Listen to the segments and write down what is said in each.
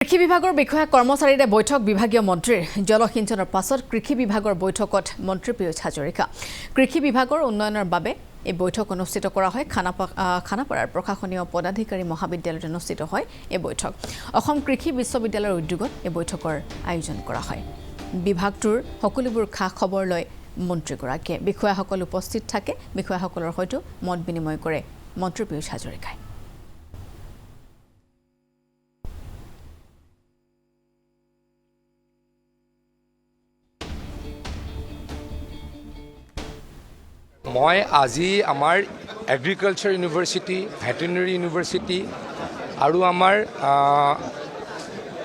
কৃষি বিভাগৰ বিষয়া কৰ্মচাৰীৰে বৈঠক বিভাগীয় মন্ত্ৰীৰ জলসিঞ্চনৰ পাছত কৃষি বিভাগৰ বৈঠকত মন্ত্ৰী পীয়ুষ হাজৰিকা কৃষি বিভাগৰ উন্নয়নৰ বাবে এই বৈঠক অনুষ্ঠিত কৰা হয় খানাপাৰাৰ প্ৰশাসনীয় পদাধিকাৰী মহাবিদ্যালয়ত অনুষ্ঠিত হয় এই বৈঠক অসম কৃষি বিশ্ববিদ্যালয়ৰ উদ্যোগত এই বৈঠকৰ আয়োজন কৰা হয় বিভাগটোৰ সকলোবোৰ খা খবৰ লৈ মন্ত্ৰীগৰাকীয়ে বিষয়াসকল উপস্থিত থাকে বিষয়াসকলৰ সৈতে মত বিনিময় কৰে মন্ত্ৰী পীয়ুষ হাজৰিকাই মই আজি আমাৰ এগ্ৰিকালচাৰ ইউনিভাৰ্চিটি ভেটেৰিনেৰী ইউনিভাৰ্চিটি আৰু আমাৰ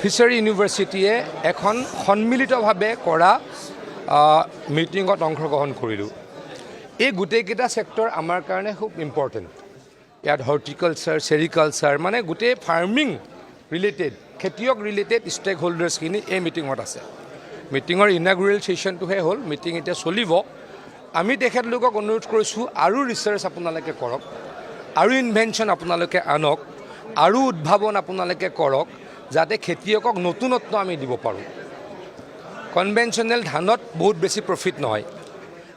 ফিচাৰী ইউনিভাৰ্চিটিয়ে এখন সন্মিলিতভাৱে কৰা মিটিঙত অংশগ্ৰহণ কৰিলোঁ এই গোটেইকেইটা ছেক্টৰ আমাৰ কাৰণে খুব ইম্পৰ্টেণ্ট ইয়াত হৰ্টিকালচাৰ চেৰিকালচাৰ মানে গোটেই ফাৰ্মিং ৰিলেটেড খেতিয়ক ৰিলেটেড ষ্টেক হোল্ডাৰ্ছখিনি এই মিটিঙত আছে মিটিঙৰ ইনাগুৰেল ছেশ্যনটোহে হ'ল মিটিং এতিয়া চলিব আমি তেখেতলোকক অনুৰোধ কৰিছোঁ আৰু ৰিচাৰ্চ আপোনালোকে কৰক আৰু ইনভেনশ্যন আপোনালোকে আনক আৰু উদ্ভাৱন আপোনালোকে কৰক যাতে খেতিয়কক নতুনত্ব আমি দিব পাৰোঁ কনভেনশ্যনেল ধানত বহুত বেছি প্ৰফিট নহয়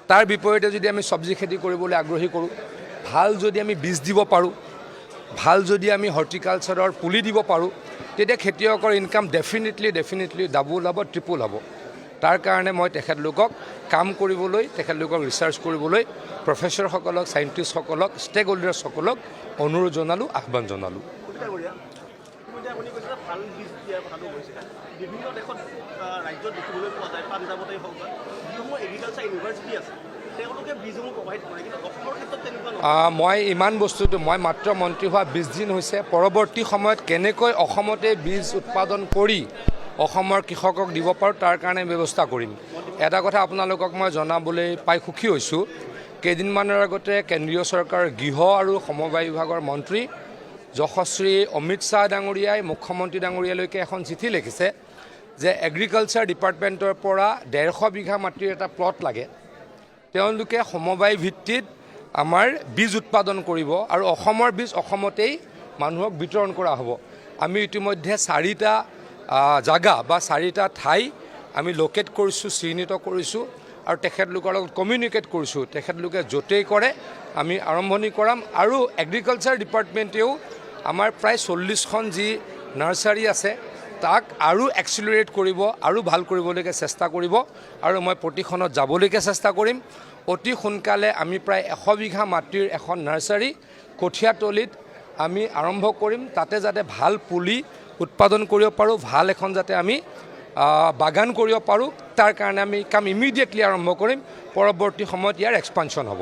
তাৰ বিপৰীতে যদি আমি চব্জি খেতি কৰিবলৈ আগ্ৰহী কৰোঁ ভাল যদি আমি বীজ দিব পাৰোঁ ভাল যদি আমি হৰ্টিকালচাৰৰ পুলি দিব পাৰোঁ তেতিয়া খেতিয়কৰ ইনকাম ডেফিনেটলি ডাবল হ'ব ট্ৰিপল হ'ব তাৰ কাৰণে মই তেখেতলোকক কাম কৰিবলৈ তেখেতলোকক ৰিচাৰ্চ কৰিবলৈ প্ৰফেচৰসকলক চাইণ্টিষ্টসকলক ষ্টেক হোল্ডাৰ্ছসকলক অনুৰোধ জনালোঁ আহ্বান জনালোঁ মই ইমান বস্তুটো মই মাত্ৰ মন্ত্ৰী হোৱা 20 দিন হৈছে পৰৱৰ্তী সময়ত কেনেকৈ অসমতে বীজ উৎপাদন কৰি অসমৰ কৃষকক দিব পাৰোঁ তাৰ কাৰণে ব্যৱস্থা কৰিম এটা কথা আপোনালোকক মই জনাবলৈ পাই সুখী হৈছোঁ কেইদিনমানৰ আগতে কেন্দ্ৰীয় চৰকাৰৰ গৃহ আৰু সমবায় বিভাগৰ মন্ত্ৰী যশস্বী অমিত শ্বাহ ডাঙৰীয়াই মুখ্যমন্ত্ৰী ডাঙৰীয়ালৈকে এখন চিঠি লিখিছে যে এগ্ৰিকালচাৰ ডিপাৰ্টমেণ্টৰ পৰা 150 বিঘা মাটিৰ এটা প্লট লাগে তেওঁলোকে সমবায় ভিত্তিত আমাৰ বীজ উৎপাদন কৰিব আৰু অসমৰ বীজ অসমতেই মানুহক বিতৰণ কৰা হ'ব আমি ইতিমধ্যে 4টা জাগা বা 4টা ঠাই আমি লোকেট কৰিছোঁ চিহ্নিত কৰিছোঁ আৰু তেখেতলোকৰ লগত কমিউনিকেট কৰিছোঁ তেখেতলোকে য'তেই কৰে আমি আৰম্ভণি কৰাম আৰু এগ্ৰিকালচাৰ ডিপাৰ্টমেণ্টেও আমাৰ প্ৰায় 40খন যি নাৰ্চাৰী আছে তাক আৰু এক্সিলাৰেট কৰিব আৰু ভাল কৰিবলৈকে চেষ্টা কৰিব আৰু মই প্ৰতিখনত যাবলৈকে চেষ্টা কৰিম অতি সোনকালে আমি প্ৰায় 100 বিঘা মাটিৰ এখন নাৰ্চাৰী কঠীয়াতলিত আমি আৰম্ভ কৰিম তাতে যাতে ভাল পুলি উৎপাদন কৰিব পাৰোঁ ভাল এখন যাতে আমি বাগান কৰিব পাৰোঁ তাৰ কাৰণে আমি কাম ইমিডিয়েটলি আৰম্ভ কৰিম পৰৱৰ্তী সময়ত ইয়াৰ এক্সপানশ্যন হ'ব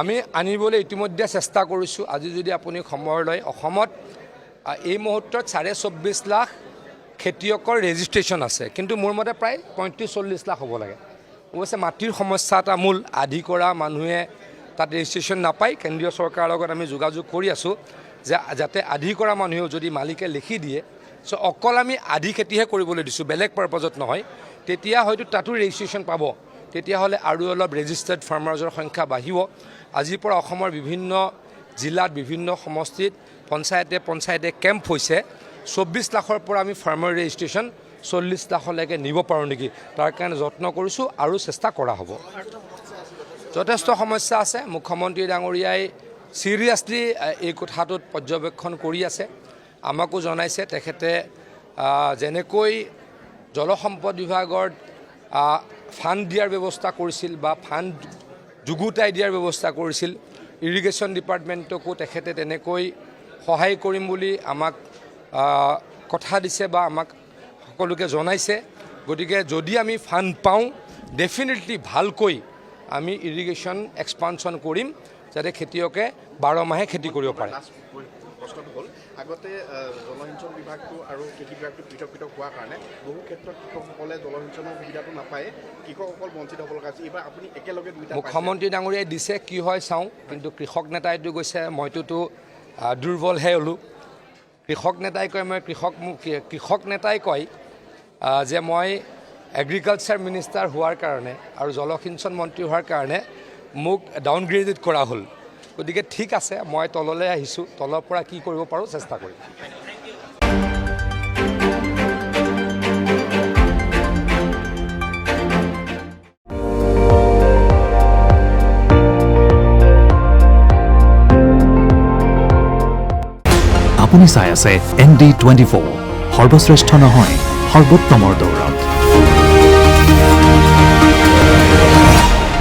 আমি আনিবলৈ ইতিমধ্যে চেষ্টা কৰিছোঁ আজি যদি আপুনি সময় লয় অসমত এই মুহূৰ্তত 24.5 লাখ খেতিয়কৰ ৰেজিষ্ট্ৰেশ্যন আছে কিন্তু মোৰ মতে প্ৰায় 35-40 লাখ হ'ব লাগে অৱশ্যে মাটিৰ সমস্যা এটা মূল আধি কৰা মানুহে তাত ৰেজিষ্ট্ৰেশ্যন নাপায় কেন্দ্ৰীয় চৰকাৰৰ লগত আমি যোগাযোগ কৰি আছোঁ যে যাতে আধি কৰা মানুহেও যদি মালিকে লিখি দিয়ে চ' অকল আমি আধি খেতিহে কৰিবলৈ দিছোঁ বেলেগ পাৰপাজত নহয় তেতিয়া হয়তো তাতো ৰেজিষ্ট্ৰেশ্যন পাব তেতিয়াহ'লে আৰু অলপ ৰেজিষ্টাৰ্ড ফাৰ্মাৰ্ছৰ সংখ্যা বাঢ়িব আজিৰ পৰা অসমৰ বিভিন্ন জিলাত বিভিন্ন সমষ্টিত পঞ্চায়তে কেম্প হৈছে 24 লাখৰ পৰা আমি ফাৰ্মাৰ ৰেজিষ্ট্ৰেশ্যন 40 লাখলৈকে নিব পাৰোঁ নেকি তাৰ কাৰণে যত্ন কৰিছোঁ আৰু চেষ্টা কৰা হ'ব যথেষ্ট সমস্যা আছে মুখ্যমন্ত্ৰী ডাঙৰীয়াই চিৰিয়াছলি এই কথাটোত পৰ্যবেক্ষণ কৰি আছে আমাকো জনাইছে তেখেতে যেনেকৈ জলসম্পদ বিভাগৰ ফাণ্ড দিয়াৰ ব্যৱস্থা কৰিছিল বা ফাণ্ড যুগুতাই দিয়াৰ ব্যৱস্থা কৰিছিল ইৰিগেশ্যন ডিপাৰ্টমেণ্টকো তেখেতে তেনেকৈ সহায় কৰিম বুলি আমাক কথা দিছে বা আমাক সকলোকে জনাইছে গতিকে যদি আমি ফাণ্ড পাওঁ ডেফিনেটলি ভালকৈ আমি ইৰিগেশ্যন এক্সপানশ্যন কৰিম যাতে খেতিয়কে 12 মাহে খেতি কৰিব পাৰে প্ৰশ্নটো হ'ল আগতে জলসিঞ্চন বিভাগটো আৰু কৃষি বিভাগটো পৃথক হোৱাৰ কাৰণে বহু ক্ষেত্ৰত কৃষকসকলে জলসিঞ্চনৰ সুবিধাটো নাপায় কৃষকসকল বঞ্চিত হ'ব লগা হৈছে এইবাৰ আপুনি একেলগে দুইটা মুখ্যমন্ত্ৰী ডাঙৰীয়াই দিছে কি হয় চাওঁ কিন্তু কৃষক নেতাইটো গৈছে মইতোতো দুৰ্বলহে হ'লোঁ কৃষক নেতাই কয় মই কৃষক নেতাই কয় যে মই এগ্ৰিকালচাৰ মিনিষ্টাৰ হোৱাৰ কাৰণে আৰু জলসিঞ্চন মন্ত্ৰী হোৱাৰ কাৰণে মোক ডাউনগ্ৰেডেড কৰা হ'ল। গতিকে ঠিক আছে, মই তললৈ আহিছোঁ, তলৰ পৰা কি কৰিব পাৰোঁ চেষ্টা কৰিম। আপুনি চাই আছে ND24, সৰ্বশ্ৰেষ্ঠ নহয় সৰ্বোত্তমৰ দৌৰত।